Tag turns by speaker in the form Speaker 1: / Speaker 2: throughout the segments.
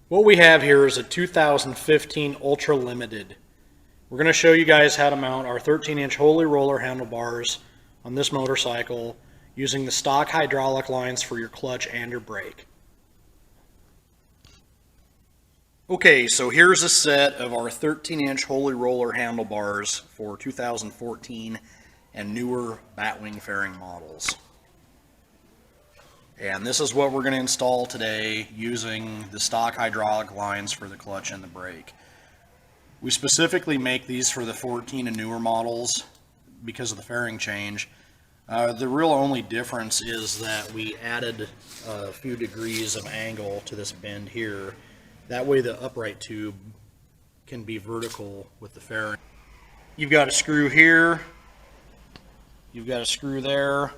Speaker 1: What we have here is a 2015 Ultra Limited. We're going to show you guys how to mount our 13-inch Holey Roller handlebars on this motorcycle using the stock hydraulic lines for your clutch and your brake. Okay, so here's a set of our 13-inch Holey Roller handlebars for 2014 and newer batwing fairing models. And this is what we're going to install today using the stock hydraulic lines for the clutch and the brake. We specifically make these for the 14 and newer models because of the fairing change. The real only difference is that we added a few degrees of angle to this bend here. That way the upright tube can be vertical with the fairing. You've got a screw here, you've got a screw there,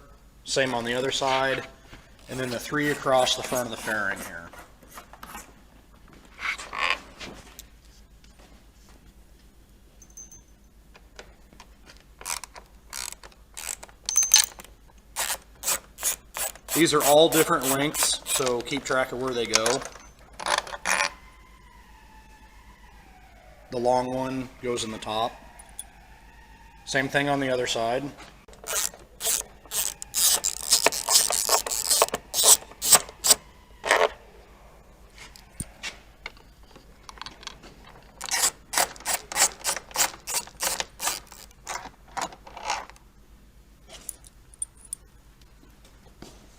Speaker 1: same on the other side, and then the 3 across the front of the fairing here. These are all different lengths, so keep track of where they go. The long one goes in the top. Same thing on the other side.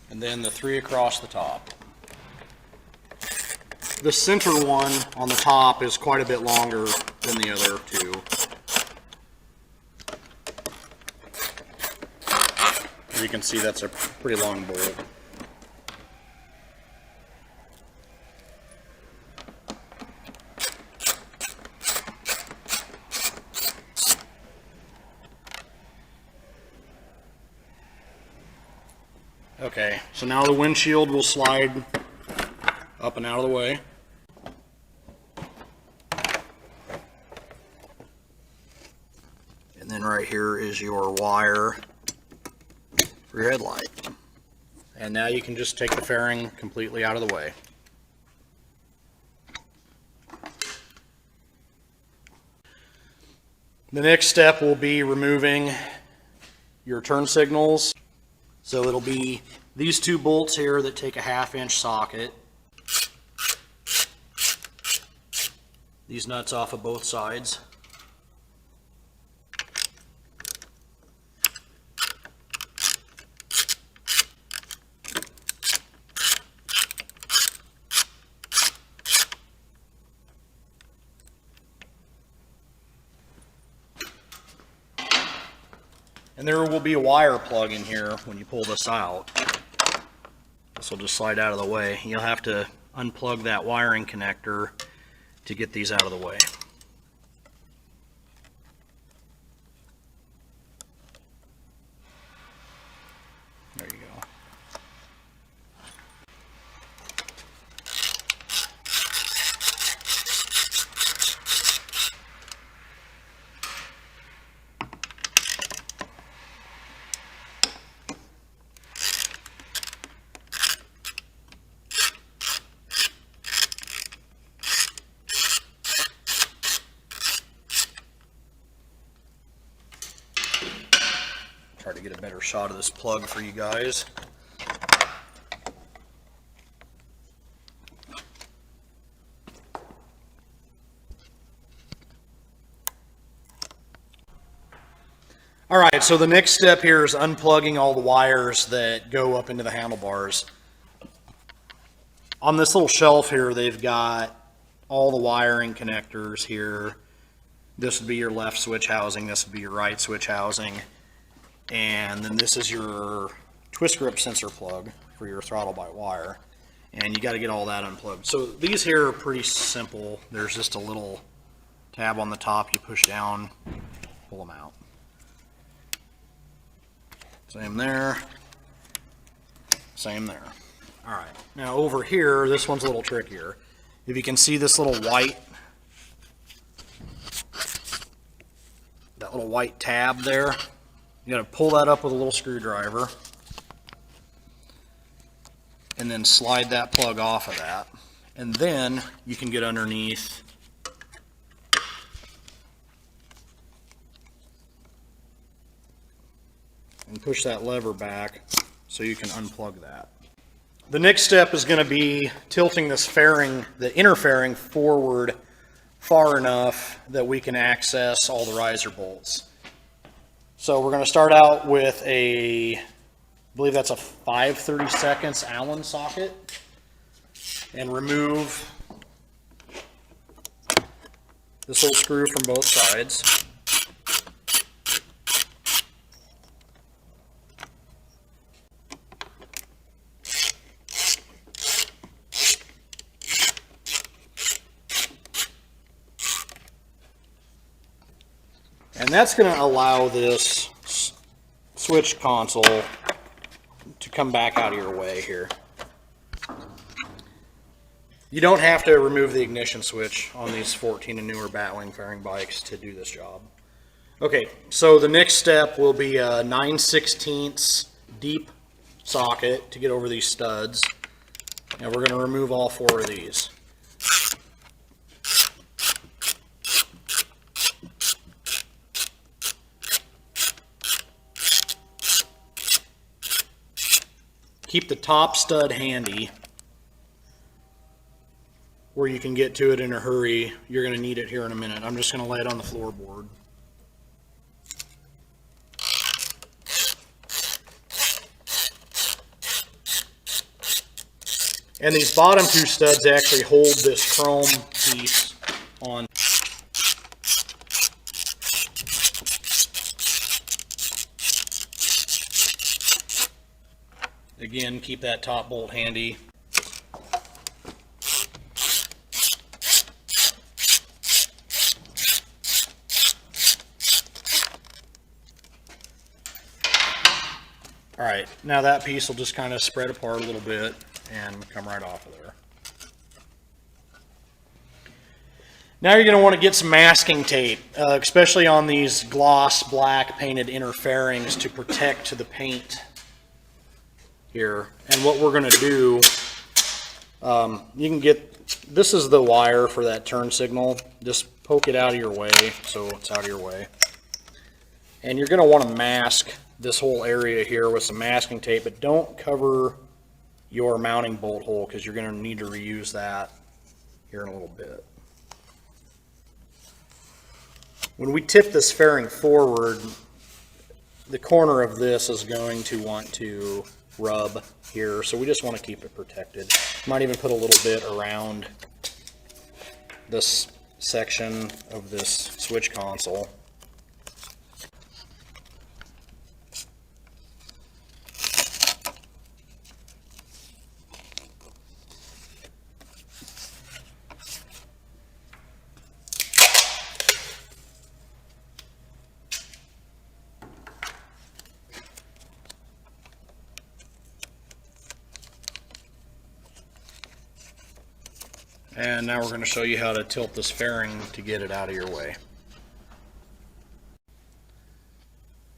Speaker 1: And then the 3 across the top. The center one on the top is quite a bit longer than the other two. As you can see, that's a pretty long bolt. Okay, so now the windshield will slide up and out of the way. And then right here is your wire for your headlight. And now you can just take the fairing completely out of the way. The next step will be removing your turn signals. So it'll be these 2 bolts here that take a 1/2 inch socket. These nuts off of both sides. And there will be a wire plug in here when you pull this out. This will just slide out of the way. You'll have to unplug that wiring connector to get these out of the way. There you go. Try to get a better shot of this plug for you guys. Alright, so the next step here is unplugging all the wires that go up into the handlebars. On this little shelf here, they've got all the wiring connectors here. This would be your left switch housing, this would be your right switch housing. And then this is your twist grip sensor plug for your throttle by wire. And you got to get all that unplugged. So these here are pretty simple. There's just a little tab on the top. You push down, pull them out. Same there. Same there. All right. Now over here, this one's a little trickier. If you can see this little white, that little white tab there, you got to pull that up with a little screwdriver and then slide that plug off of that. And then you can get underneath and push that lever back so you can unplug that. The next step is going to be tilting this fairing, the inner fairing, forward far enough that we can access all the riser bolts. So we're going to start out with I believe that's a 5/32 Allen socket, and remove this little screw from both sides. And that's going to allow this switch console to come back out of your way here. You don't have to remove the ignition switch on these 14 and newer Batwing fairing bikes to do this job. Okay, so the next step will be a 9/16 deep socket to get over these studs. And we're going to remove all 4 of these. Keep the top stud handy where you can get to it in a hurry. You're going to need it here in a minute. I'm just going to lay it on the floorboard. And these bottom 2 studs actually hold this chrome piece on. Again, keep that top bolt handy. All right, now that piece will just kind of spread apart a little bit and come right off of there. Now you're going to want to get some masking tape, especially on these gloss black painted inner fairings, to protect the paint here. And what we're going to do, you can get, this is the wire for that turn signal. Just poke it out of your way so it's out of your way. And you're going to want to mask this whole area here with some masking tape, but don't cover your mounting bolt hole because you're going to need to reuse that here in a little bit. When we tip this fairing forward, the corner of this is going to want to rub here, so we just want to keep it protected. Might even put a little bit around this section of this switch console. And now we're going to show you how to tilt this fairing to get it out of your way.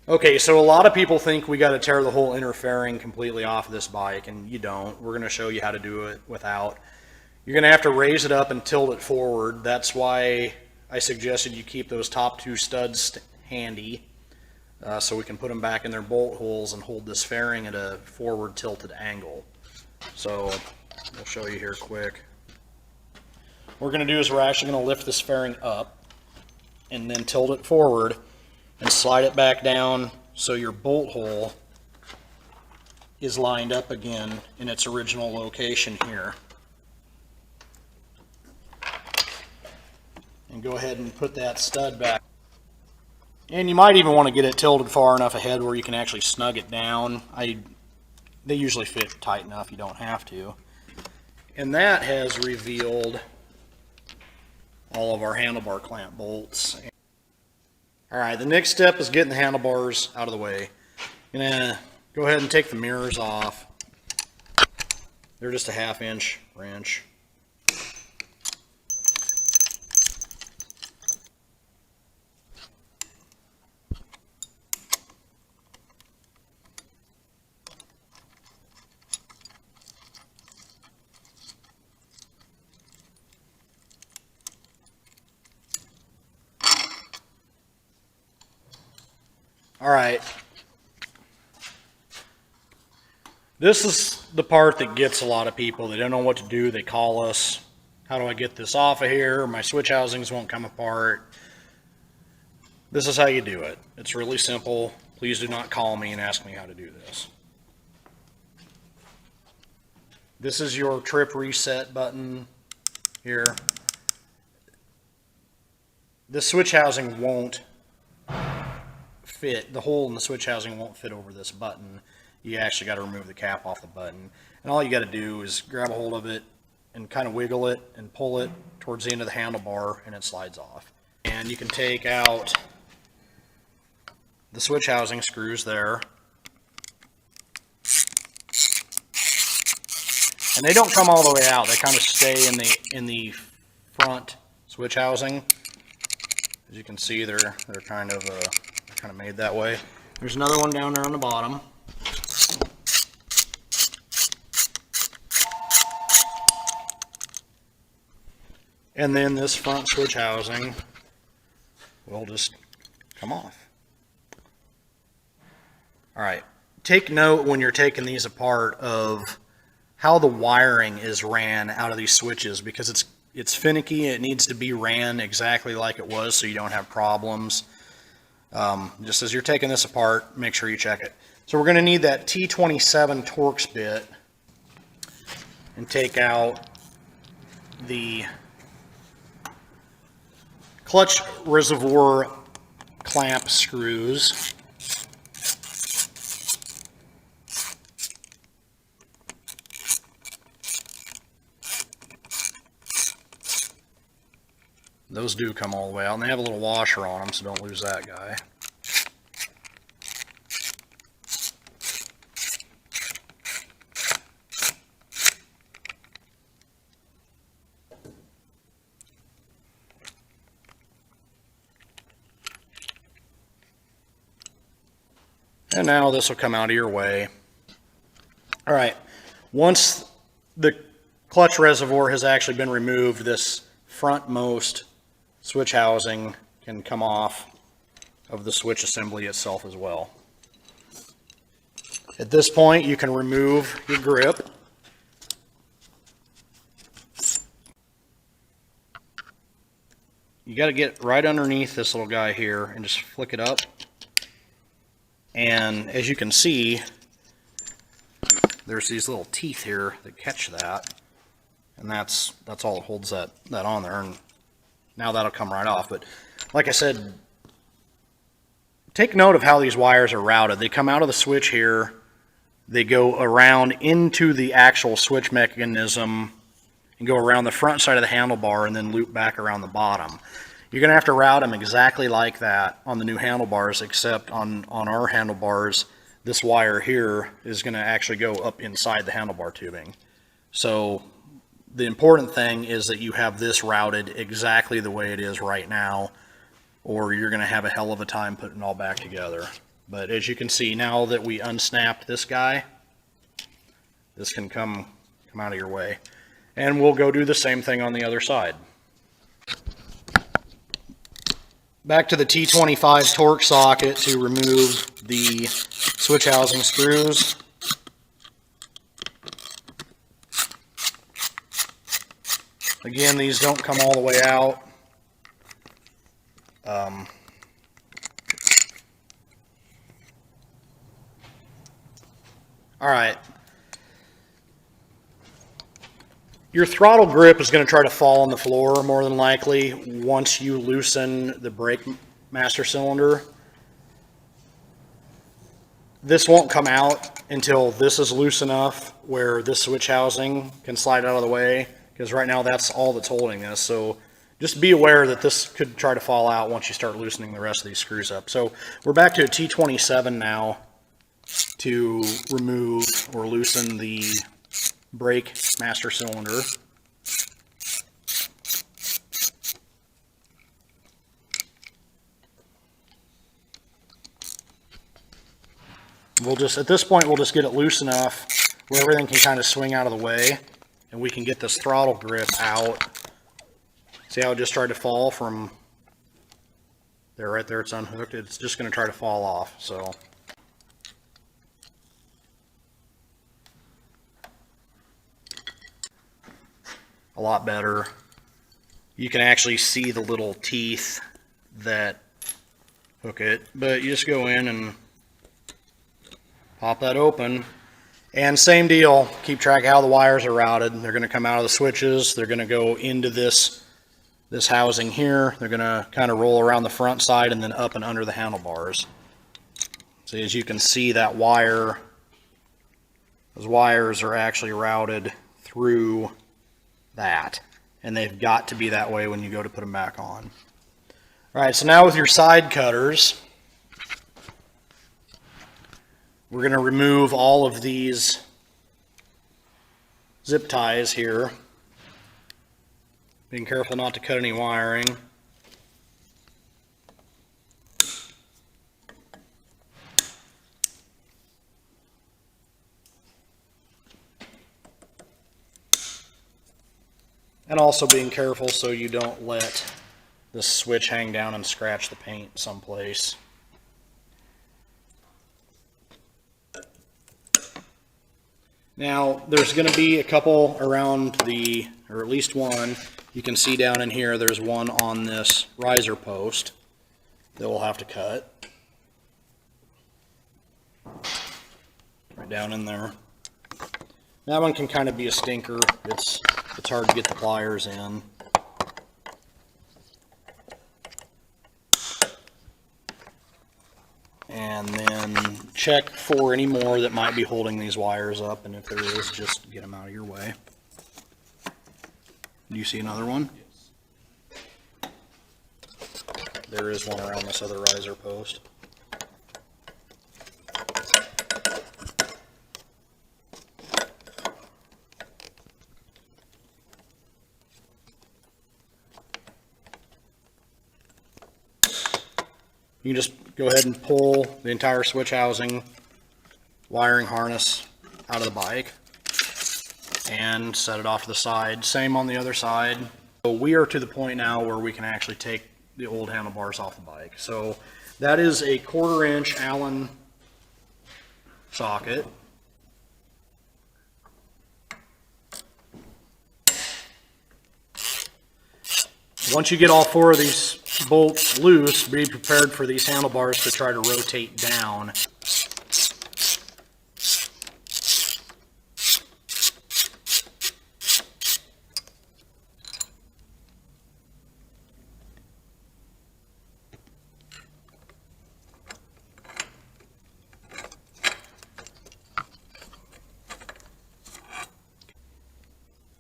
Speaker 1: Okay, so a lot of people think we got to tear the whole inner fairing completely off of this bike, and you don't. We're going to show you how to do it without. You're going to have to raise it up and tilt it forward. That's why I suggested you keep those top 2 studs handy, so we can put them back in their bolt holes and hold this fairing at a forward tilted angle. So we'll show you here quick. What we're going to do is we're actually going to lift this fairing up and then tilt it forward and slide it back down so your bolt hole is lined up again in its original location here. And go ahead and put that stud back. And you might even want to get it tilted far enough ahead where you can actually snug it down. They usually fit tight enough, you don't have to. And that has revealed all of our handlebar clamp bolts. All right, the next step is getting the handlebars out of the way. I'm gonna go ahead and take the mirrors off. They're just a 1/2 inch wrench. All right. This is the part that gets a lot of people. They don't know what to do. They call us. How do I get this off of here? My switch housings won't come apart. This is how you do it. It's really simple. Please do not call me and ask me how to do this. This is your trip reset button here. The switch housing won't fit. The hole in the switch housing won't fit over this button. You actually got to remove the cap off the button. And all you got to do is grab a hold of it and kind of wiggle it and pull it towards the end of the handlebar, and it slides off. And you can take out the switch housing screws there. And they don't come all the way out. They kind of stay in the front switch housing. As you can see, they're kind of made that way. There's another one down there on the bottom. And then this front switch housing will just come off. All right, take note when you're taking these apart of how the wiring is ran out of these switches, because it's finicky. It needs to be ran exactly like it was so you don't have problems. Just as you're taking this apart, make sure you check it. So we're going to need that T27 Torx bit and take out the clutch reservoir clamp screws. Those do come all the way out, and they have a little washer on them, so don't lose that guy. And now this will come out of your way. All right, once the clutch reservoir has actually been removed, this frontmost switch housing can come off of the switch assembly itself as well. At this point, you can remove your grip. You got to get right underneath this little guy here and just flick it up. And as you can see, there's these little teeth here that catch that, and that's all that holds that on there. And now that'll come right off. But like I said, take note of how these wires are routed. They come out of the switch here, they go around into the actual switch mechanism and go around the front side of the handlebar and then loop back around the bottom. You're going to have to route them exactly like that on the new handlebars, except on our handlebars, this wire here is going to actually go up inside the handlebar tubing. So the important thing is that you have this routed exactly the way it is right now, or you're going to have a hell of a time putting it all back together. But as you can see, now that we unsnapped this guy, this can come out of your way. And we'll go do the same thing on the other side. Back to the T25 Torx socket to remove the switch housing screws. Again, these don't come all the way out. All right. Your throttle grip is going to try to fall on the floor more than likely once you loosen the brake master cylinder. This won't come out until this is loose enough where this switch housing can slide out of the way, because right now that's all that's holding this. So just be aware that this could try to fall out once you start loosening the rest of these screws up. So we're back to a T27 now to remove or loosen the brake master cylinder. We'll just, at this point, we'll just get it loose enough where everything can kind of swing out of the way, and we can get this throttle grip out. See how it just tried to fall from There, right there, it's unhooked. It's just going to try to fall off, so. A lot better. You can actually see the little teeth that hook it, but you just go in and pop that open. And same deal, keep track of how the wires are routed. They're going to come out of the switches. They're going to go into this housing here. They're going to kind of roll around the front side and then up and under the handlebars. So as you can see, that wire, those wires are actually routed through that. And they've got to be that way when you go to put them back on. All right, so now with your side cutters, we're going to remove all of these zip ties here. Being careful not to cut any wiring. And also being careful so you don't let the switch hang down and scratch the paint someplace. Now, there's going to be a couple around the, or at least one. You can see down in here, there's one on this riser post that we'll have to cut. Right down in there. That one can kind of be a stinker. It's hard to get the pliers in. And then check for any more that might be holding these wires up, and if there is, just get them out of your way. Do you see another one? Yes. There is one around this other riser post. You can just go ahead and pull the entire switch housing, wiring harness out of the bike and set it off to the side. Same on the other side. So we are to the point now where we can actually take the old handlebars off the bike. So that is a 1/4 inch Allen socket. Once you get all 4 of these bolts loose, be prepared for these handlebars to try to rotate down.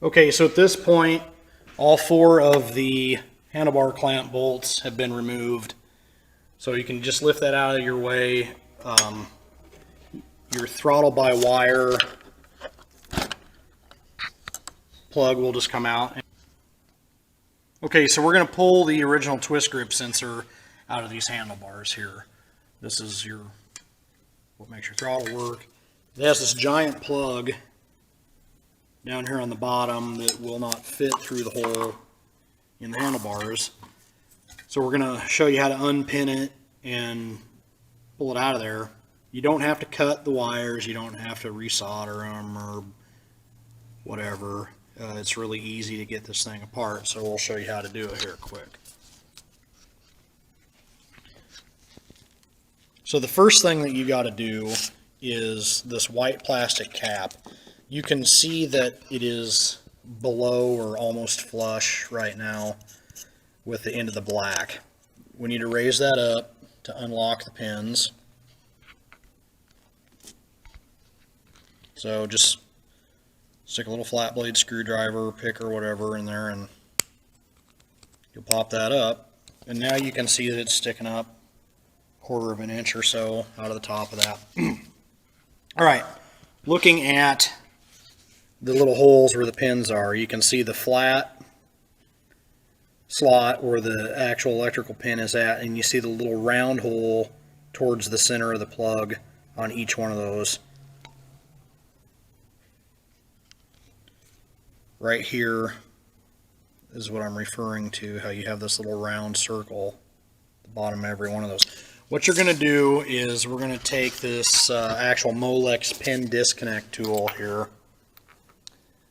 Speaker 1: Okay, so at this point, all 4 of the handlebar clamp bolts have been removed. So you can just lift that out of your way. Your throttle by wire plug will just come out. Okay, so we're going to pull the original twist grip sensor out of these handlebars here. This is what makes your throttle work. It has this giant plug down here on the bottom that will not fit through the hole in the handlebars. So we're going to show you how to unpin it and pull it out of there. You don't have to cut the wires, you don't have to resolder them or whatever. It's really easy to get this thing apart, so we'll show you how to do it here quick. So the first thing that you got to do is this white plastic cap. You can see that it is below or almost flush right now with the end of the black. We need to raise that up to unlock the pins. So just stick a little flat blade screwdriver, pick or whatever in there, and you'll pop that up. And now you can see that it's sticking up 1/4 inch or so out of the top of that. All right, looking at the little holes where the pins are, you can see the flat slot where the actual electrical pin is at, and you see the little round hole towards the center of the plug on each one of those. Right here is what I'm referring to, how you have this little round circle at the bottom of every one of those. What you're going to do is we're going to take this actual Molex pin disconnect tool here.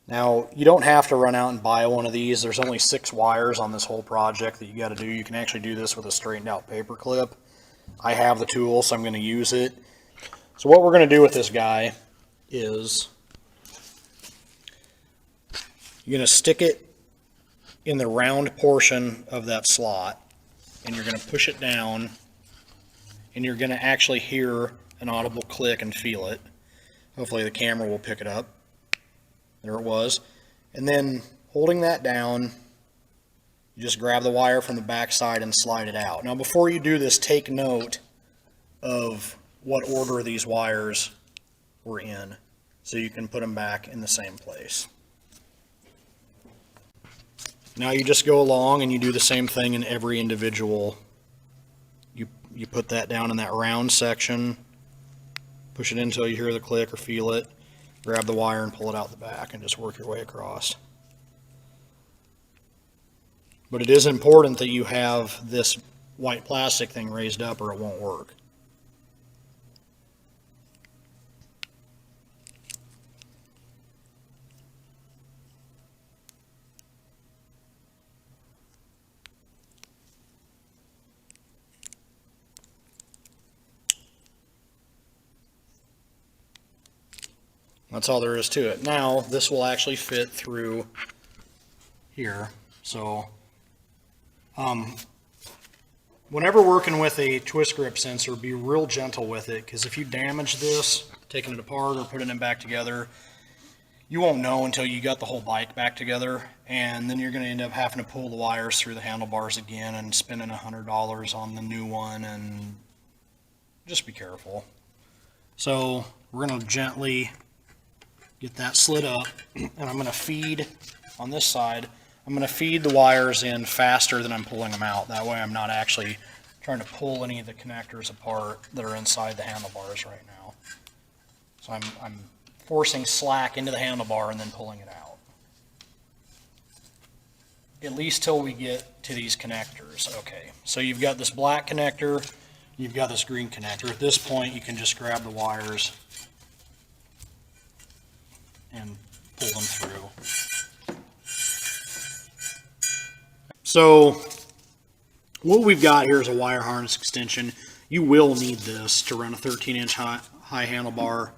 Speaker 1: Now, you don't have to run out and buy one of these. There's only 6 wires on this whole project that you got to do. You can actually do this with a straightened out paper clip. I have the tool, so I'm going to use it. So what we're going to do with this guy is you're going to stick it in the round portion of that slot, and you're going to push it down, and you're going to actually hear an audible click and feel it. Hopefully the camera will pick it up. There it was. And then holding that down, you just grab the wire from the back side and slide it out. Now before you do this, take note of what order these wires were in so you can put them back in the same place. Now you just go along and you do the same thing in every individual. You put that down in that round section, push it in until you hear the click or feel it. Grab the wire and pull it out the back and just work your way across. But it is important that you have this white plastic thing raised up or it won't work. That's all there is to it. Now, this will actually fit through here. So, whenever working with a twist grip sensor, be real gentle with it, because if you damage this, taking it apart or putting it back together, you won't know until you got the whole bike back together, and then you're going to end up having to pull the wires through the handlebars again and spending $100 on the new one, and just be careful. So, we're going to gently get that slid up, and I'm going to feed on this side. I'm going to feed the wires in faster than I'm pulling them out. That way I'm not actually trying to pull any of the connectors apart that are inside the handlebars right now. So I'm forcing slack into the handlebar and then pulling it out. At least till we get to these connectors. Okay, so you've got this black connector, you've got this green connector. At this point you can just grab the wires and pull them through. So what we've got here is a wire harness extension. You will need this to run a 13-inch high handlebar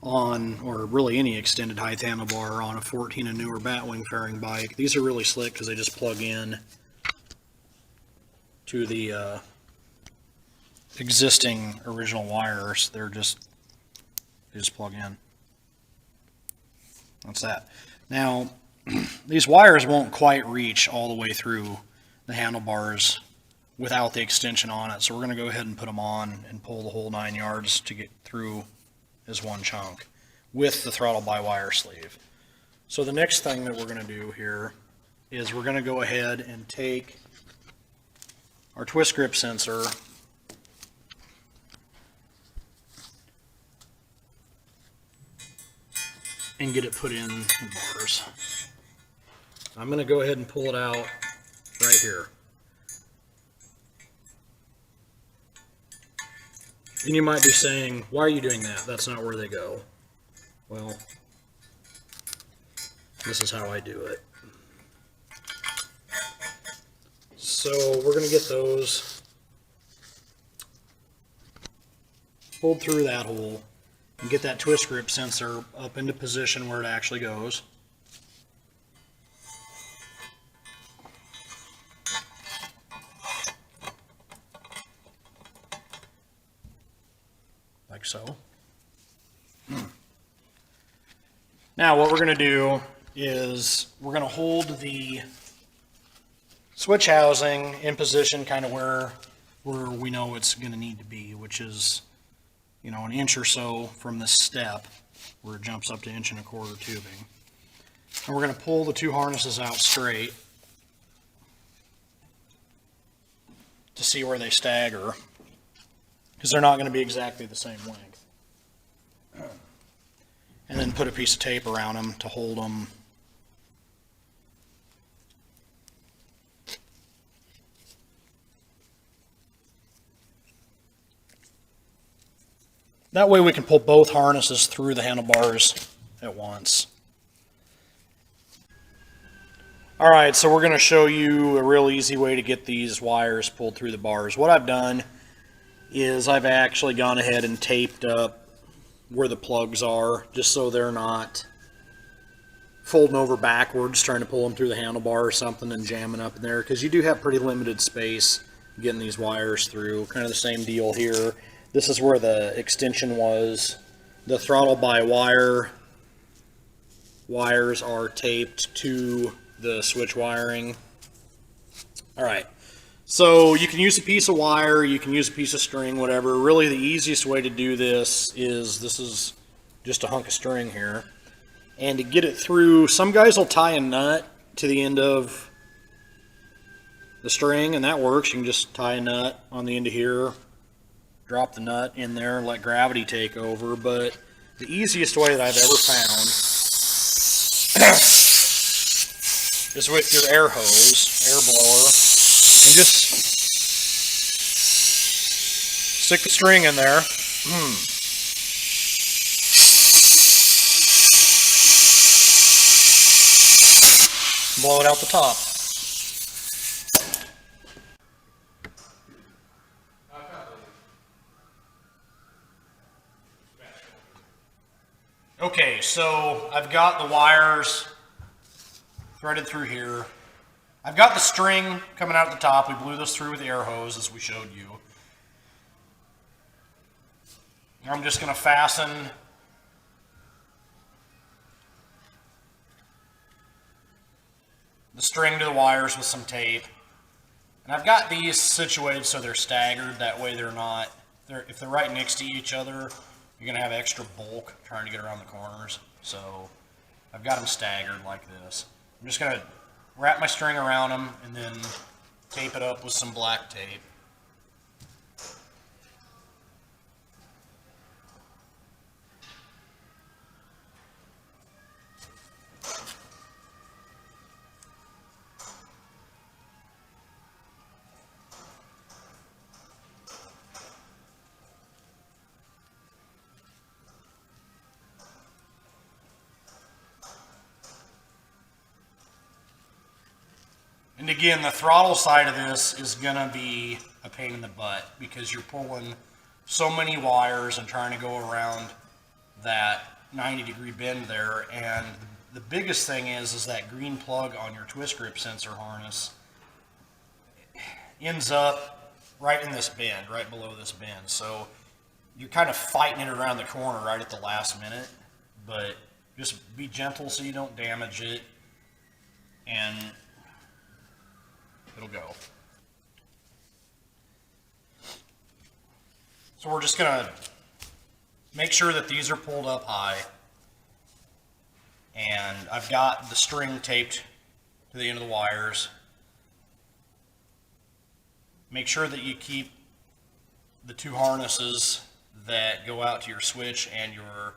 Speaker 1: on, or really any extended height handlebar on a 14 and newer batwing fairing bike. These are really slick because they just plug in to the existing original wires. They just plug in. That's that. Now, these wires won't quite reach all the way through the handlebars without the extension on it, so we're going to go ahead and put them on and pull the whole 9 yards to get through as one chunk with the throttle by wire sleeve. So the next thing that we're going to do here is we're going to go ahead and take our twist grip sensor and get it put in the bars. I'm going to go ahead and pull it out right here. And you might be saying, why are you doing that? That's not where they go. Well, this is how I do it. So we're going to get those pulled through that hole and get that twist grip sensor up into position where it actually goes. Like so. Now what we're going to do is we're going to hold the switch housing in position kind of where we know it's going to need to be, which is, you know, an inch or so from this step where it jumps up to 1.25 inch tubing. And we're going to pull the two harnesses out straight to see where they stagger, because they're not going to be exactly the same length. And then put a piece of tape around them to hold them That way we can pull both harnesses through the handlebars at once. All right, so we're going to show you a real easy way to get these wires pulled through the bars. What I've done is I've actually gone ahead and taped up where the plugs are, just so they're not folding over backwards trying to pull them through the handlebar or something and jamming up in there, because you do have pretty limited space getting these wires through. Kind of the same deal here. This is where the extension was. The throttle by wire wires are taped to the switch wiring. All right, so you can use a piece of wire, you can use a piece of string, whatever. Really the easiest way to do this is just a hunk of string here. And to get it through, some guys will tie a nut to the end of the string, and that works. You can just tie a nut on the end of here, drop the nut in there, and let gravity take over. But the easiest way that I've ever found is with your air hose, air blower, and just stick the string in there. Blow it out the top. Okay, so I've got the wires threaded through here. I've got the string coming out at the top. We blew this through with the air hose as we showed you. Now I'm just going to fasten the string to the wires with some tape. And I've got these situated so they're staggered. That way if they're right next to each other, you're going to have extra bulk trying to get around the corners. So I've got them staggered like this. I'm just going to wrap my string around them and then tape it up with some black tape. And again, the throttle side of this is going to be a pain in the butt because you're pulling so many wires and trying to go around that 90-degree bend there. And the biggest thing is that green plug on your twist grip sensor harness ends up right in this bend, right below this bend. So you're kind of fighting it around the corner right at the last minute, but just be gentle so you don't damage it, and it'll go. So we're just going to make sure that these are pulled up high, and I've got the string taped to the end of the wires. Make sure that you keep the two harnesses that go out to your switch and your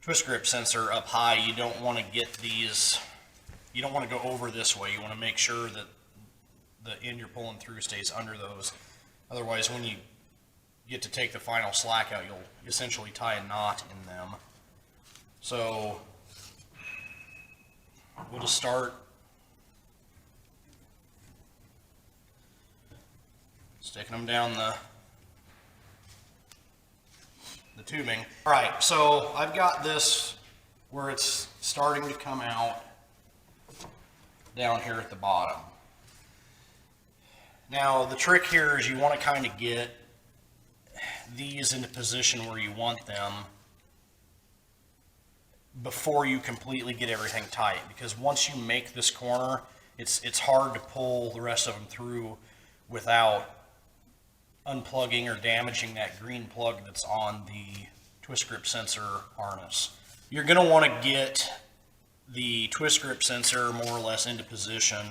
Speaker 1: twist grip sensor up high. You don't want to get these, you don't want to go over this way. You want to make sure that the end you're pulling through stays under those. Otherwise, when you get to take the final slack out, you'll essentially tie a knot in them. So we'll just start sticking them down the tubing. All right, so I've got this where it's starting to come out down here at the bottom. Now the trick here is you want to kind of get these into position where you want them before you completely get everything tight, because once you make this corner, it's hard to pull the rest of them through without unplugging or damaging that green plug that's on the twist grip sensor harness. You're going to want to get the twist grip sensor more or less into position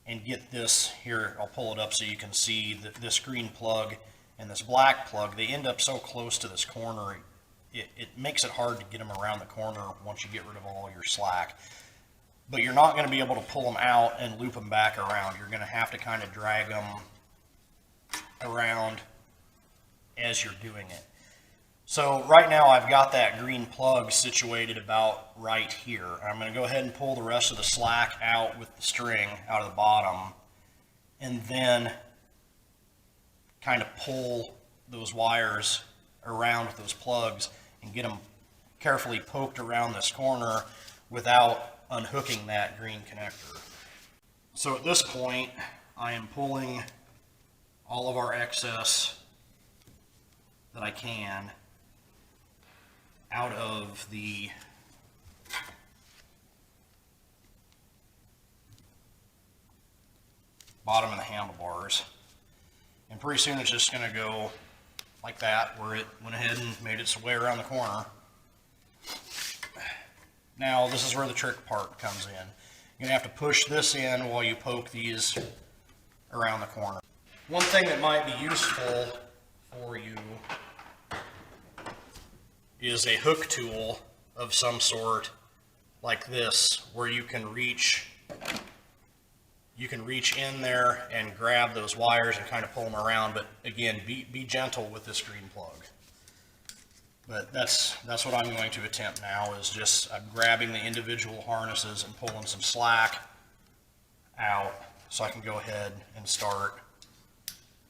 Speaker 1: and get this here. I'll pull it up so you can see that this green plug and this black plug, they end up so close to this corner, it makes it hard to get them around the corner once you get rid of all your slack. But you're not going to be able to pull them out and loop them back around. You're going to have to kind of drag them around as you're doing it. So right now I've got that green plug situated about right here. I'm going to go ahead and pull the rest of the slack out with the string out of the bottom, and then kind of pull those wires around with those plugs and get them carefully poked around this corner without unhooking that green connector. So at this point, I am pulling all of our excess that I can out of the bottom of the handlebars. And pretty soon it's just going to go like that, where it went ahead and made its way around the corner. Now this is where the trick part comes in. You're going to have to push this in while you poke these around the corner. One thing that might be useful for you is a hook tool of some sort like this, where you can reach in there and grab those wires and kind of pull them around. But again, be gentle with this green plug. But that's what I'm going to attempt now, is just grabbing the individual harnesses and pulling some slack out so I can go ahead and start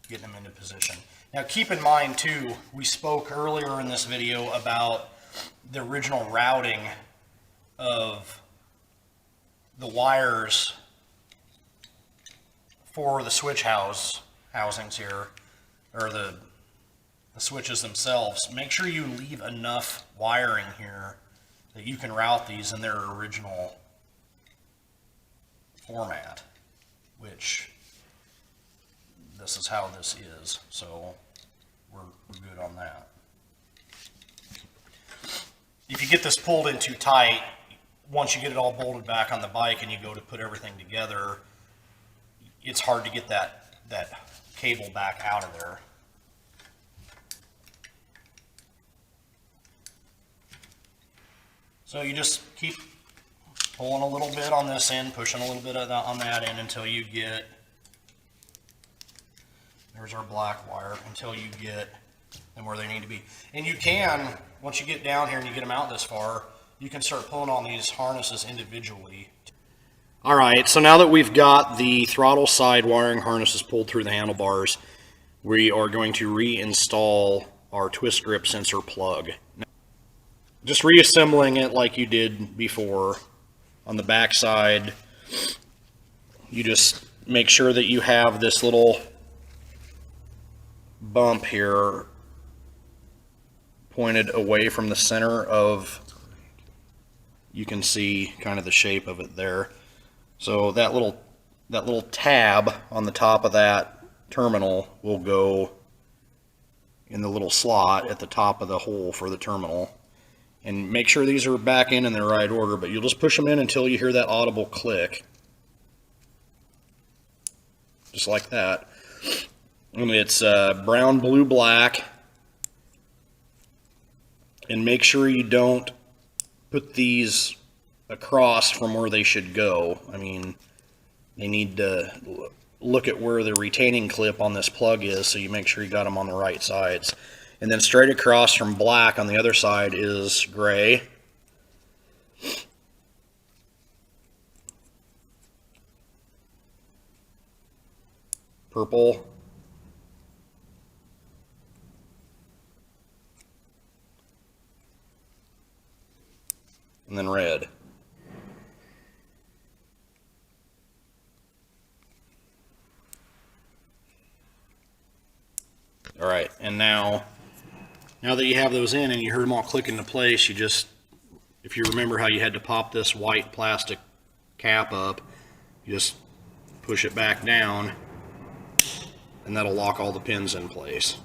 Speaker 1: getting them into position. Now keep in mind too, we spoke earlier in this video about the original routing of the wires for the switch housings here, or the switches themselves. Make sure you leave enough wiring here that you can route these in their original format, which this is how this is, so we're good on that. If you get this pulled in too tight, once you get it all bolted back on the bike and you go to put everything together, it's hard to get that cable back out of there. So you just keep pulling a little bit on this end, pushing a little bit on that end until you get, there's our black wire, until you get them where they need to be. And you can, once you get down here and you get them out this far, you can start pulling on these harnesses individually. All right, so now that we've got the throttle side wiring harnesses pulled through the handlebars, we are going to reinstall our twist grip sensor plug. Now, just reassembling it like you did before. On the back side, you just make sure that you have this little bump here pointed away from the center of, you can see kind of the shape of it there. So that little tab on the top of that terminal will go in the little slot at the top of the hole for the terminal. And make sure these are back in their right order, but you'll just push them in until you hear that audible click. Just like that. And it's brown, blue, black. And make sure you don't put these across from where they should go. I mean, they need to look at where the retaining clip on this plug is, so you make sure you got them on the right sides. And then straight across from black on the other side is gray. Purple. And then red. All right, and now that you have those in and you heard them all click into place, you just, if you remember how you had to pop this white plastic cap up, you just push it back down and that'll lock all the pins in place.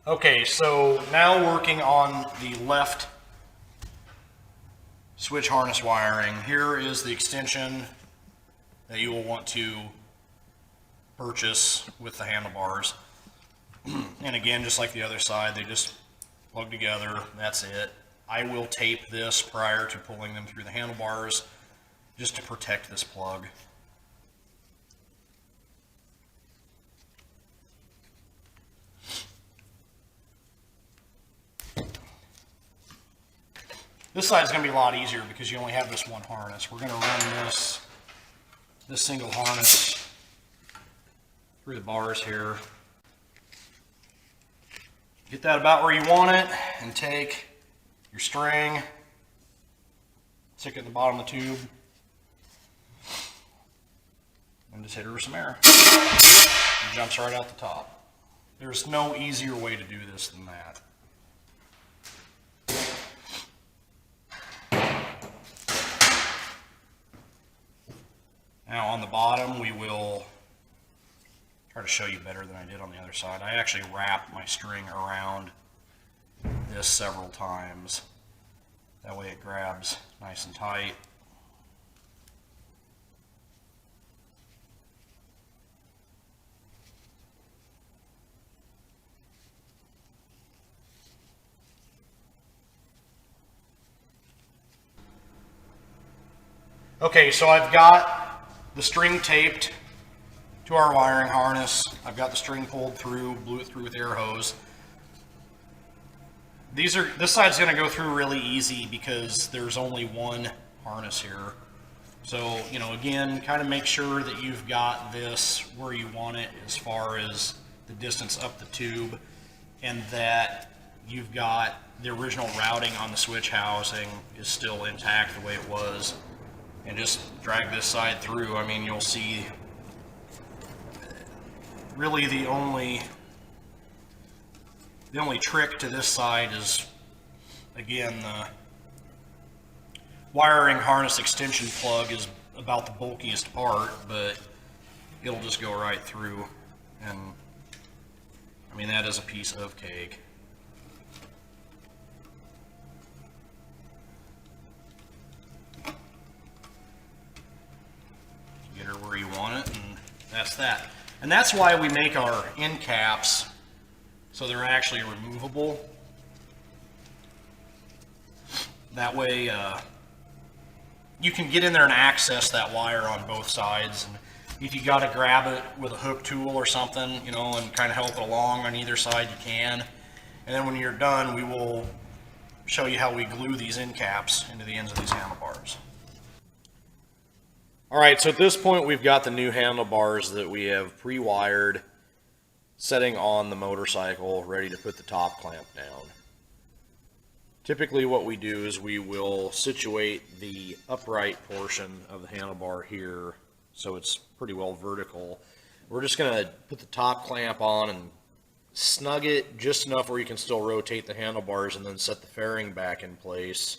Speaker 1: Okay, so now working on the left switch harness wiring. Here is the extension that you will want to purchase with the handlebars. And again, just like the other side, they just plug together. That's it. I will tape this prior to pulling them through the handlebars just to protect this plug. This side's going to be a lot easier because you only have this one harness. We're going to run this single harness through the bars here. Get that about where you want it, and take your string, stick it at the bottom of the tube, and just hit her with some air. It jumps right out the top. There's no easier way to do this than that. Now on the bottom, we will try to show you better than I did on the other side. I actually wrapped my string around this several times. That way it grabs nice and tight. Okay, so I've got the string taped to our wiring harness. I've got the string pulled through, blew it through with air hose. This side's going to go through really easy because there's only one harness here. So, you know, again, kind of make sure that you've got this where you want it as far as the distance up the tube, and that you've got the original routing on the switch housing is still intact the way it was. And just drag this side through. I mean, you'll see really the only trick to this side is, again, the wiring harness extension plug is about the bulkiest part, but it'll just go right through, and I mean, that is a piece of cake. Get her where you want it, and that's that. And that's why we make our end caps so they're actually removable. That way you can get in there and access that wire on both sides. And if you got to grab it with a hook tool or something, you know, and kind of help it along on either side, you can. And then when you're done, we will show you how we glue these end caps into the ends of these handlebars. All right, so at this point we've got the new handlebars that we have pre-wired, setting on the motorcycle, ready to put the top clamp down. Typically what we do is we will situate the upright portion of the handlebar here so it's pretty well vertical. We're just going to put the top clamp on and snug it just enough where you can still rotate the handlebars, and then set the fairing back in place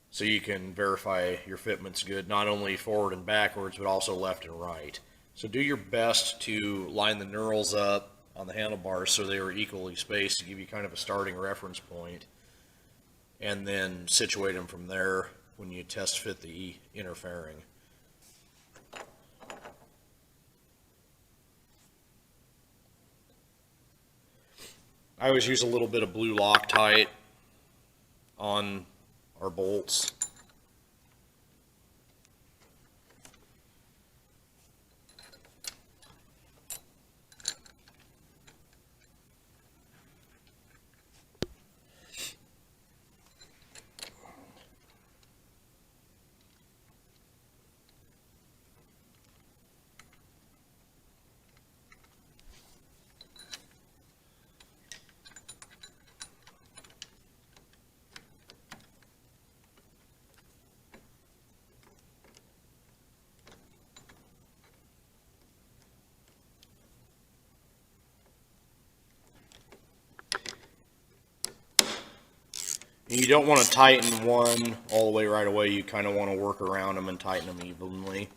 Speaker 1: so you can verify your fitment's good, not only forward and backwards, but also left and right. So do your best to line the knurls up on the handlebars so they are equally spaced to give you kind of a starting reference point, and then situate them from there when you test fit the inner fairing. I always use a little bit of blue Loctite on our bolts. You don't want to tighten one all the way right away. You kind of want to work around them and tighten them evenly.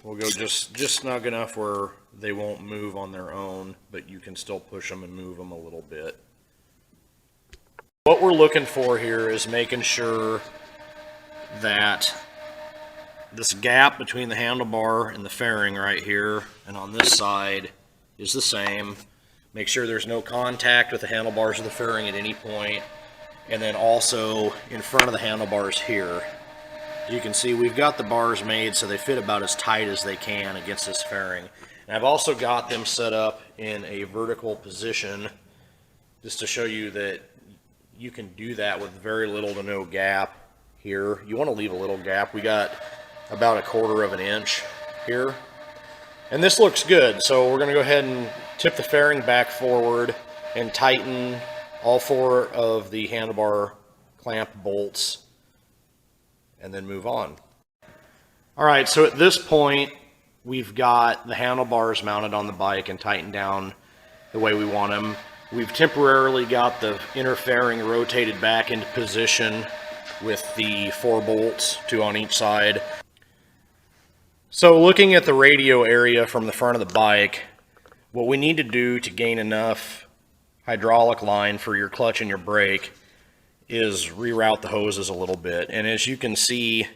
Speaker 1: We'll go just snug enough where they won't move on their own, but you can still push them and move them a little bit. What we're looking for here is making sure that this gap between the handlebar and the fairing right here and on this side is the same. Make sure there's no contact with the handlebars or the fairing at any point. And then also in front of the handlebars here. You can see we've got the bars made so they fit about as tight as they can against this fairing. And I've also got them set up in a vertical position just to show you that you can do that with very little to no gap here. You want to leave a little gap. We got about 1/4 of an inch here. And this looks good, so we're going to go ahead and tip the fairing back forward and tighten all 4 of the handlebar clamp bolts and then move on. Alright, so at this point we've got the handlebars mounted on the bike and tightened down the way we want them. We've temporarily got the inner fairing rotated back into position with the 4 bolts, 2 on each side. So looking at the radio area from the front of the bike, what we need to do to gain enough hydraulic line for your clutch and your brake is reroute the hoses a little bit. And as you can see,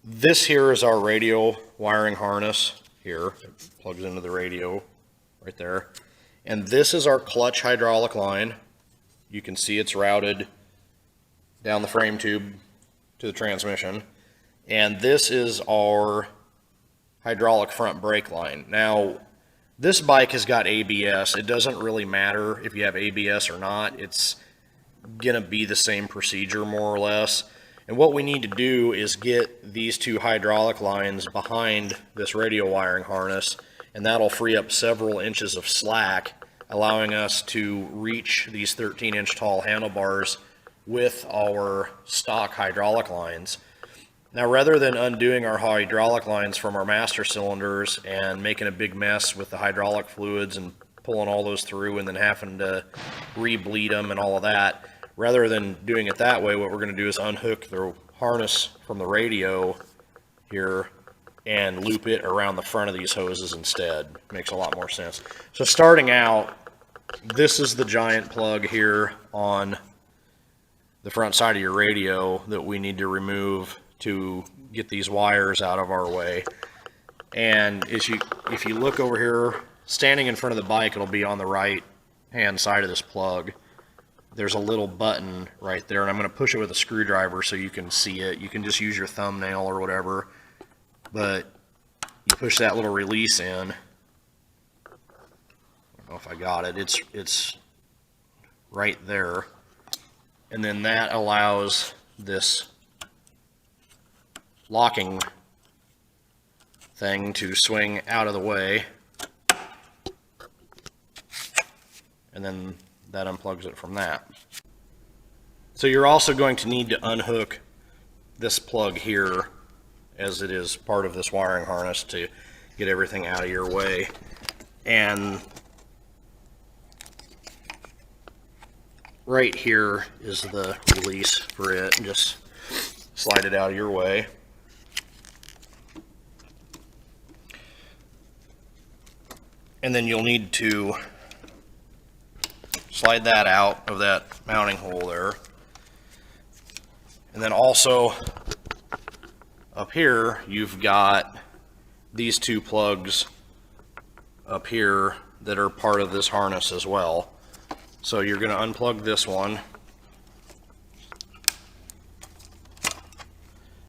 Speaker 1: this here is our radio wiring harness here. It plugs into the radio right there. And this is our clutch hydraulic line. You can see it's routed down the frame tube to the transmission. And this is our hydraulic front brake line. Now, this bike has got ABS. It doesn't really matter if you have ABS or not. It's gonna be the same procedure more or less. And what we need to do is get these 2 hydraulic lines behind this radio wiring harness, and that'll free up several inches of slack, allowing us to reach these 13-inch tall handlebars with our stock hydraulic lines. Now, rather than undoing our hydraulic lines from our master cylinders and making a big mess with the hydraulic fluids and pulling all those through and then having to re-bleed them and all of that, rather than doing it that way, what we're going to do is unhook the harness from the radio here and loop it around the front of these hoses instead. Makes a lot more sense. So starting out, this is the giant plug here on the front side of your radio that we need to remove to get these wires out of our way. And if you look over here, standing in front of the bike, it'll be on the right hand side of this plug. There's a little button right there, and I'm going to push it with a screwdriver so you can see it. You can just use your thumbnail or whatever, but you push that little release in. I don't know if I got it. It's right there, and then that allows this locking thing to swing out of the way, and then that unplugs it from that. So you're also going to need to unhook this plug here, as it is part of this wiring harness, to get everything out of your way. And right here is the release for it, and just slide it out of your way. And then you'll need to slide that out of that mounting hole there. And then also up here, you've got these 2 plugs up here that are part of this harness as well. So you're going to unplug this one.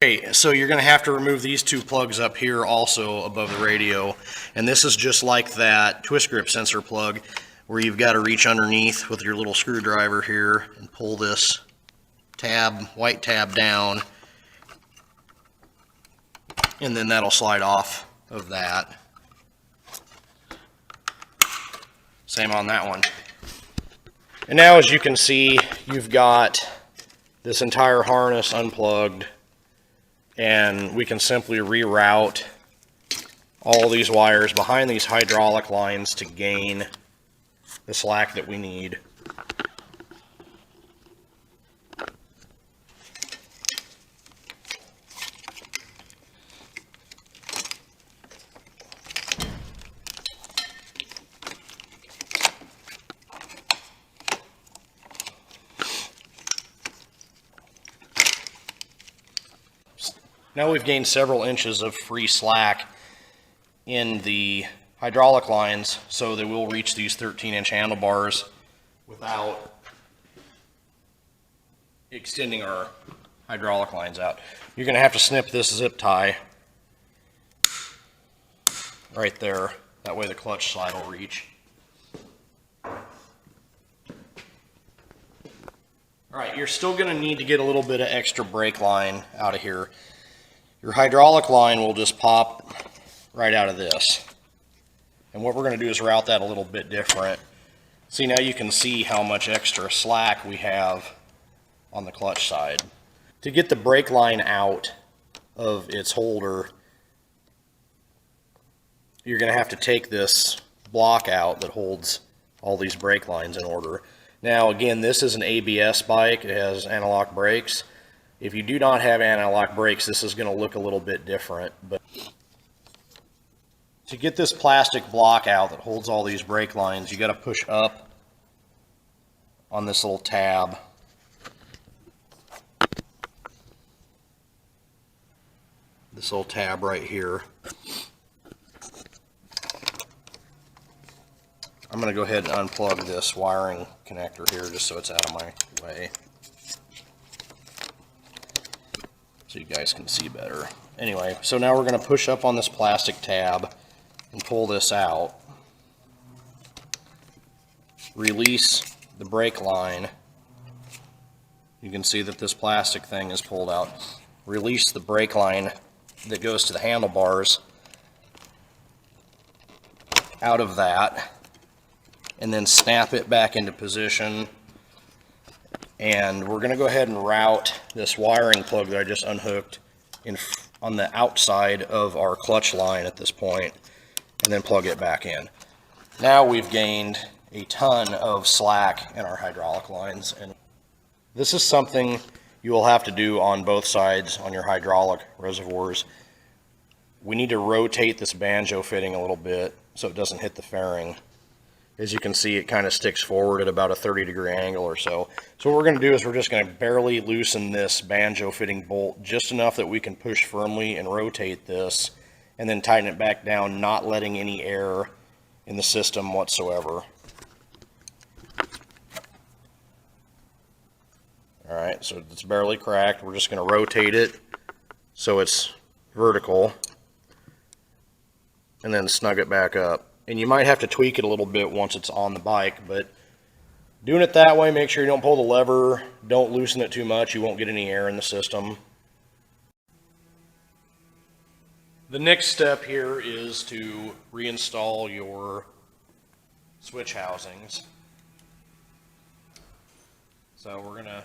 Speaker 1: Okay, so you're going to have to remove these 2 plugs up here also above the radio. And this is just like that twist grip sensor plug, where you've got to reach underneath with your little screwdriver here and pull this tab, white tab down, and then that'll slide off of that. Same on that one. And now, as you can see, you've got this entire harness unplugged, and we can simply reroute all these wires behind these hydraulic lines to gain the slack that we need. Now we've gained several inches of free slack in the hydraulic lines so that we'll reach these 13-inch handlebars without extending our hydraulic lines out. You're going to have to snip this zip tie right there. That way the clutch slide will reach. Alright, you're still going to need to get a little bit of extra brake line out of here. Your hydraulic line will just pop right out of this. And what we're going to do is route that a little bit different. See, now you can see how much extra slack we have on the clutch side. To get the brake line out of its holder, you're going to have to take this block out that holds all these brake lines in order. Now again, this is an ABS bike. It has anti-lock brakes. If you do not have anti-lock brakes, this is going to look a little bit different. But to get this plastic block out that holds all these brake lines, you got to push up on this little tab. This little tab right here. I'm going to go ahead and unplug this wiring connector here just so it's out of my way, so you guys can see better. Anyway, so now we're going to push up on this plastic tab and pull this out. Release the brake line. You can see that this plastic thing is pulled out. Release the brake line that goes to the handlebars out of that, and then snap it back into position. And we're going to go ahead and route this wiring plug that I just unhooked on the outside of our clutch line at this point, and then plug it back in. Now we've gained a ton of slack in our hydraulic lines, and this is something you will have to do on both sides on your hydraulic reservoirs. We need to rotate this banjo fitting a little bit so it doesn't hit the fairing. As you can see, it kind of sticks forward at about a 30-degree angle or so. So what we're going to do is we're just going to barely loosen this banjo fitting bolt just enough that we can push firmly and rotate this, and then tighten it back down, not letting any air in the system whatsoever. Alright, so it's barely cracked. We're just going to rotate it so it's vertical, and then snug it back up. And you might have to tweak it a little bit once it's on the bike, but doing it that way, make sure you don't pull the lever, don't loosen it too much, you won't get any air in the system. The next step here is to reinstall your switch housings. So we're going to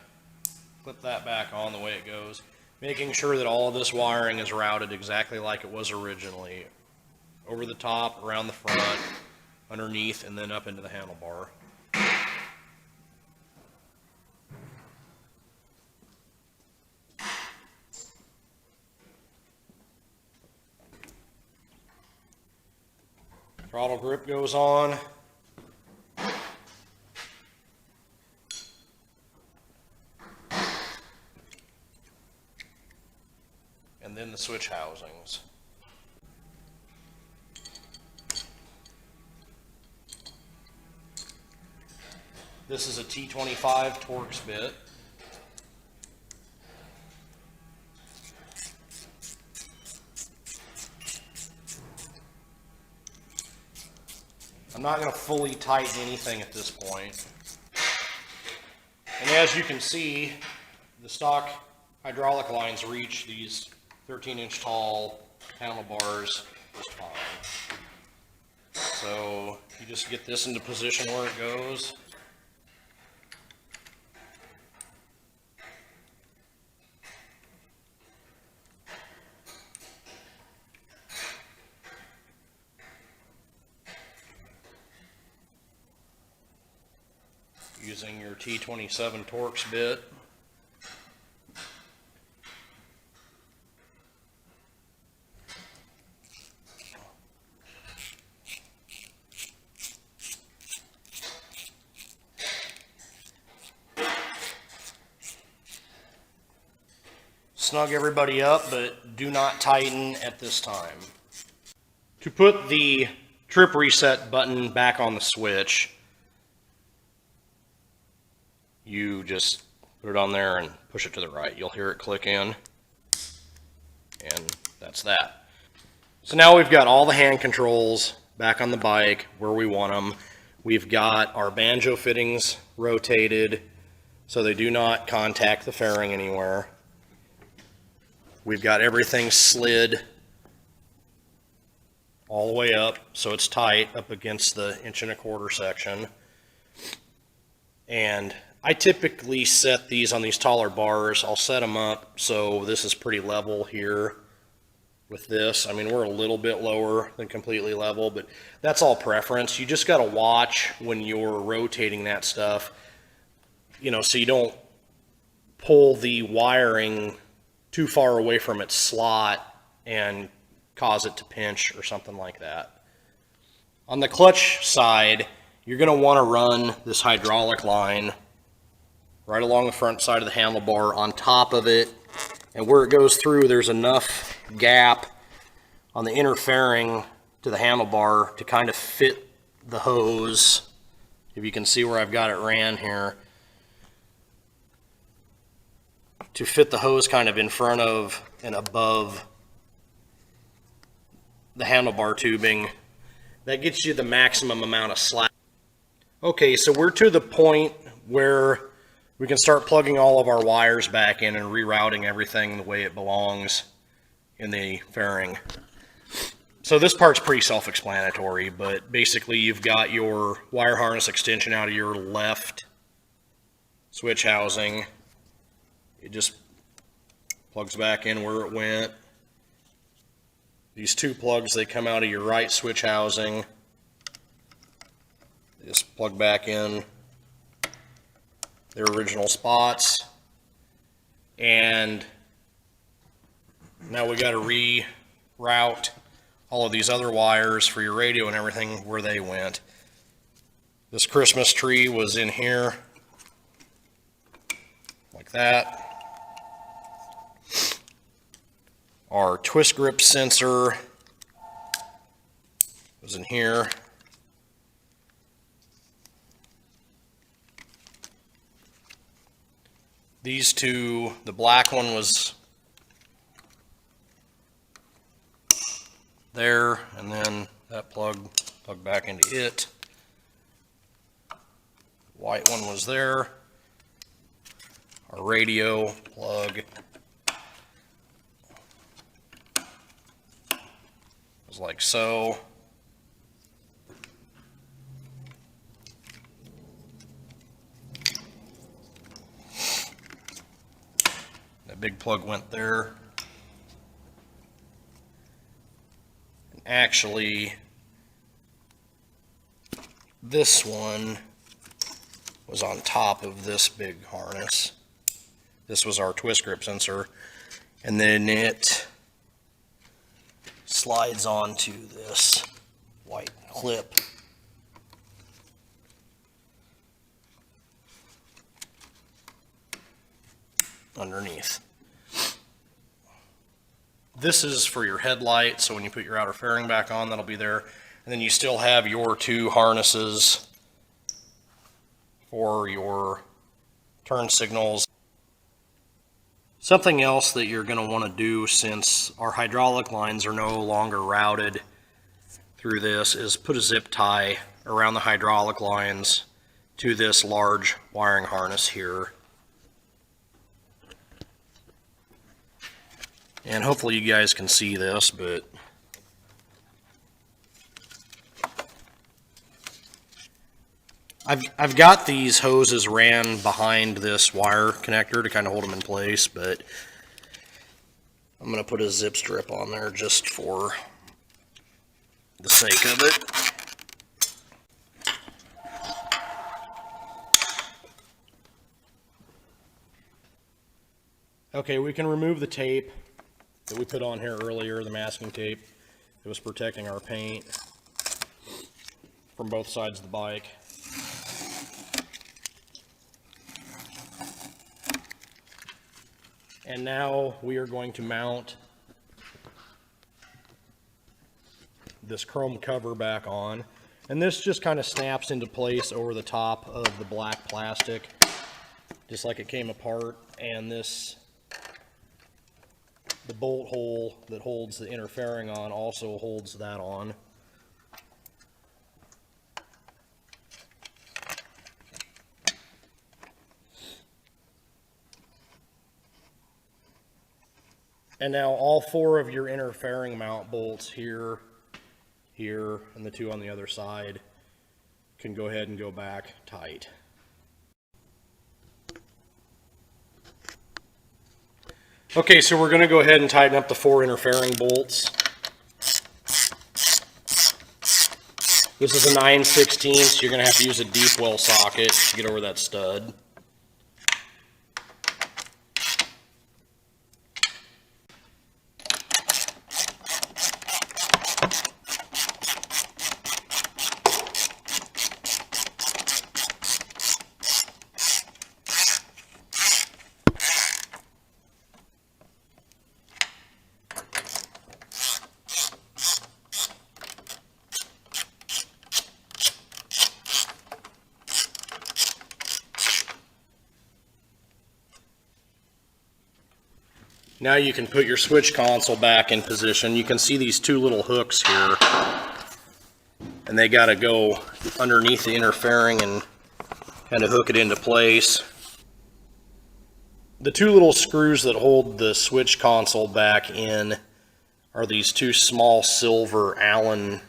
Speaker 1: clip that back on the way it goes, making sure that all of this wiring is routed exactly like it was originally. Over the top, around the front, underneath, and then up into the handlebar. Throttle grip goes on. And then the switch housings. This is a T25 Torx bit. I'm not going to fully tighten anything at this point. And as you can see, the stock hydraulic lines reach these 13-inch tall handlebars just fine. So you just get this into position where it goes. Using your T27 Torx bit. snug everybody up, but do not tighten at this time. To put the trip reset button back on the switch, you just put it on there and push it to the right. You'll hear it click in, and that's that. So now we've got all the hand controls back on the bike where we want them. We've got our banjo fittings rotated so they do not contact the fairing anywhere. We've got everything slid all the way up so it's tight up against the 1 1/4" section. And I typically set these on these taller bars. I'll set them up so this is pretty level here with this. I mean, we're a little bit lower than completely level, but that's all preference. You just got to watch when you're rotating that stuff, you know, so you don't pull the wiring too far away from its slot and cause it to pinch or something like that. On the clutch side, you're going to want to run this hydraulic line right along the front side of the handlebar on top of it, and where it goes through, there's enough gap on the inner fairing to the handlebar to kind of fit the hose. If you can see where I've got it ran here, to fit the hose kind of in front of and above the handlebar tubing. That gets you the maximum amount of slack. Okay, so we're to the point where we can start plugging all of our wires back in and rerouting everything the way it belongs in the fairing. So this part's pretty self-explanatory, but basically you've got your wire harness extension out of your left switch housing. It just plugs back in where it went. These two plugs, they come out of your right switch housing. They just plug back in their original spots. And now we got to reroute all of these other wires for your radio and everything where they went. This Christmas tree was in here, like that. Our twist grip sensor was in here. These two, the black one was there, and then that plug back into it. White one was there. Our radio plug was like so. That big plug went there. And actually, this one was on top of this big harness. This was our twist grip sensor, and then it slides onto this white clip. Underneath. This is for your headlight, so when you put your outer fairing back on, that'll be there. And then you still have your two harnesses for your turn signals. Something else that you're going to want to do, since our hydraulic lines are no longer routed through this, is put a zip tie around the hydraulic lines to this large wiring harness here. And hopefully you guys can see this, but I've got these hoses ran behind this wire connector to kind of hold them in place, but I'm going to put a zip strip on there just for the sake of it. Okay, we can remove the tape that we put on here earlier, the masking tape that was protecting our paint from both sides of the bike. And now we are going to mount this chrome cover back on. And this just kind of snaps into place over the top of the black plastic, just like it came apart. And this, the bolt hole that holds the inner fairing on, also holds that on. And now all 4 of your inner fairing mount bolts here, here, and the 2 on the other side can go ahead and go back tight. Okay, so we're going to go ahead and tighten up the 4 inner fairing bolts. This is a 9/16, so you're going to have to use a deep well socket to get over that stud. Now you can put your switch console back in position. You can see these 2 little hooks here, and they got to go underneath the inner fairing and kind of hook it into place. The 2 little screws that hold the switch console back in are these 2 small silver Allen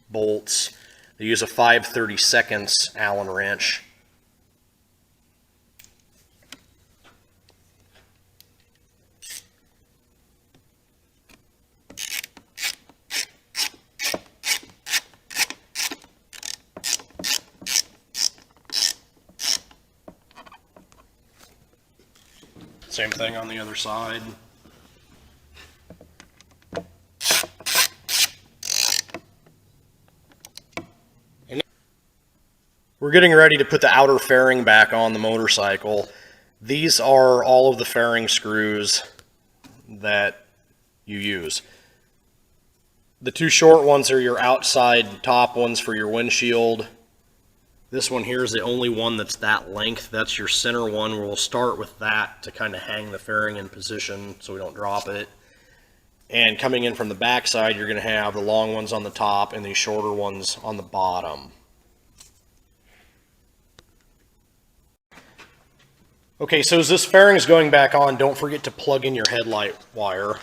Speaker 1: bolts. They use a 5/32 Allen wrench. Same thing on the other side. And we're getting ready to put the outer fairing back on the motorcycle. These are all of the fairing screws that you use. The 2 short ones are your outside top ones for your windshield. This one here is the only one that's that length. That's your center one. We'll start with that to kind of hang the fairing in position so we don't drop it. And coming in from the back side, you're going to have the long ones on the top and these shorter ones on the bottom. Okay, so as this fairing is going back on, don't forget to plug in your headlight wire.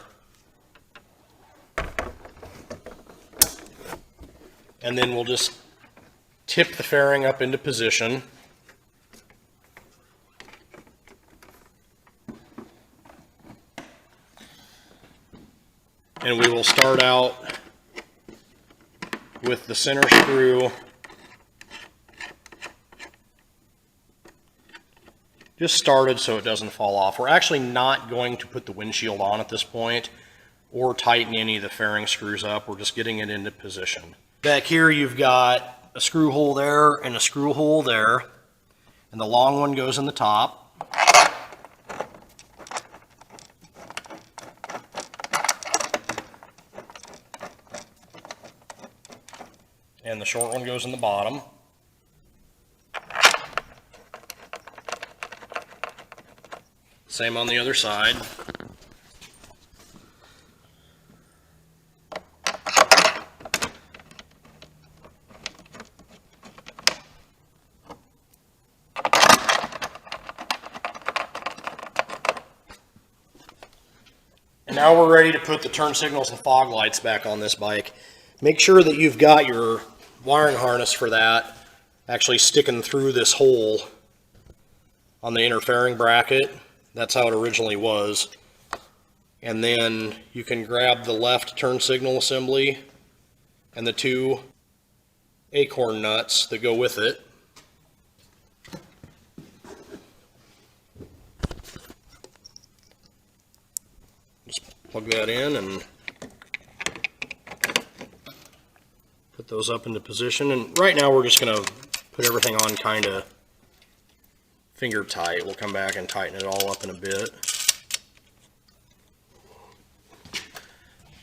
Speaker 1: And then we'll just tip the fairing up into position. And we will start out with the center screw just started so it doesn't fall off. We're actually not going to put the windshield on at this point or tighten any of the fairing screws up. We're just getting it into position. Back here you've got a screw hole there and a screw hole there, and the long one goes in the top. And the short one goes in the bottom. Same on the other side. Now we're ready to put the turn signals and fog lights back on this bike. Make sure that you've got your wiring harness for that actually sticking through this hole on the inner fairing bracket. That's how it originally was. And then you can grab the left turn signal assembly and the 2 acorn nuts that go with it. Plug that in and put those up into position. And right now we're just going to put everything on kind of finger tight. We'll come back and tighten it all up in a bit.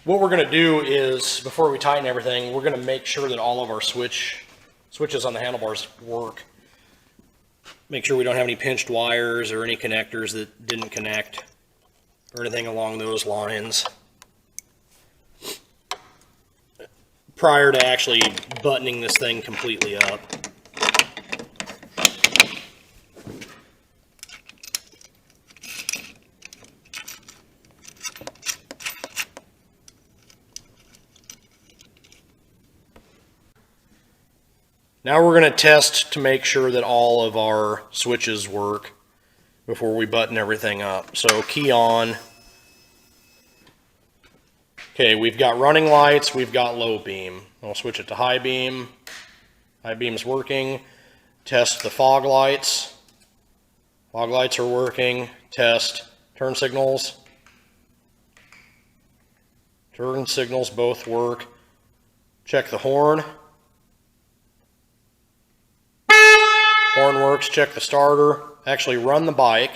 Speaker 1: What we're going to do is, before we tighten everything, we're going to make sure that all of our switches on the handlebars work. Make sure we don't have any pinched wires or any connectors that didn't connect or anything along those lines prior to actually buttoning this thing completely up. Now we're going to test to make sure that all of our switches work before we button everything up. So key on. Okay, we've got running lights, we've got low beam. I'll switch it to high beam. High beam's working. Test the fog lights. Fog lights are working. Test turn signals. Turn signals both work. Check the horn. Horn works. Check the starter. Actually run the bike.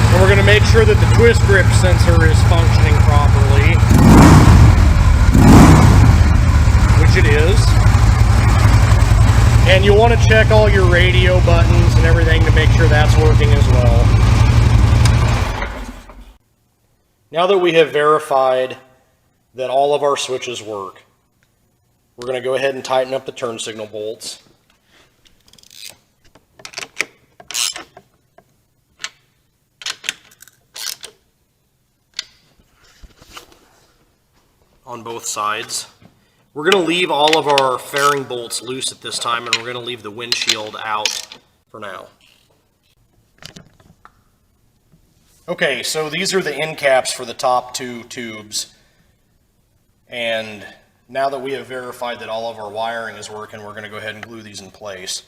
Speaker 1: And we're going to make sure that the twist grip sensor is functioning properly, which it is. And you'll want to check all your radio buttons and everything to make sure that's working as well. Now that we have verified that all of our switches work, we're going to go ahead and tighten up the turn signal bolts. On both sides. We're going to leave all of our fairing bolts loose at this time, and we're going to leave the windshield out for now. Okay, so these are the end caps for the top two tubes, and now that we have verified that all of our wiring is working, we're going to go ahead and glue these in place.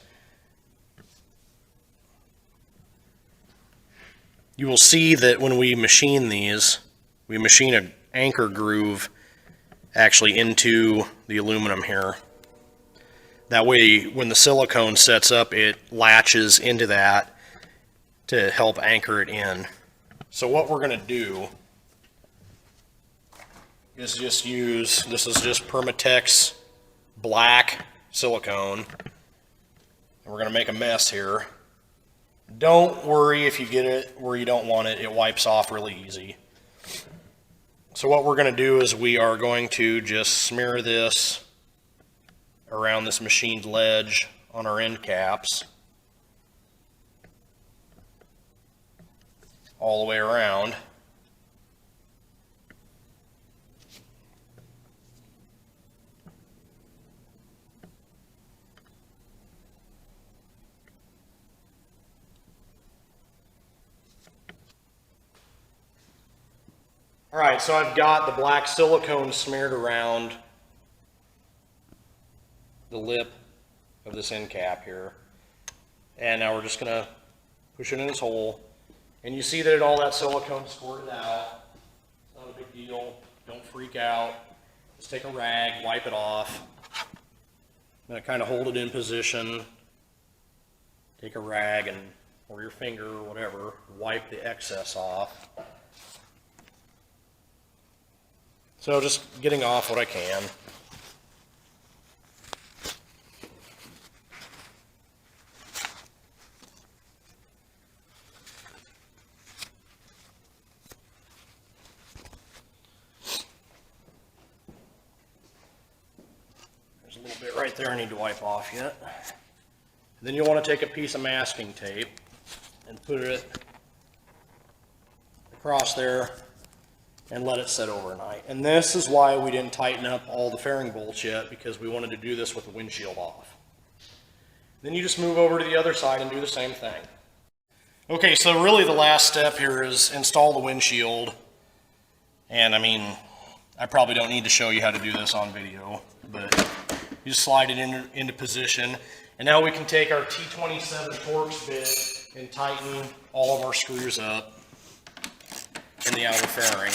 Speaker 1: You will see that when we machine these, we machine an anchor groove actually into the aluminum here. That way, when the silicone sets up, it latches into that to help anchor it in. So what we're going to do is just use, this is just Permatex black silicone, and we're going to make a mess here. Don't worry if you get it where you don't want it, it wipes off really easy. So what we're going to do is we are going to just smear this around this machined ledge on our end caps all the way around. All right, so I've got the black silicone smeared around the lip of this end cap here. And now we're just gonna push it in this hole. And you see that all that silicone squirted out. It's not a big deal. Don't freak out. Just take a rag, wipe it off. I'm gonna kind of hold it in position. Take a rag and, or your finger or whatever, wipe the excess off. So just getting off what I can. There's a little bit right there I need to wipe off yet. And then you'll want to take a piece of masking tape and put it across there and let it set overnight. And this is why we didn't tighten up all the fairing bolts yet, because we wanted to do this with the windshield off. Then you just move over to the other side and do the same thing. Okay, so really the last step here is install the windshield. And I mean, I probably don't need to show you how to do this on video, but you just slide it into position. And now we can take our T27 Torx bit and tighten all of our screws up in the outer fairing.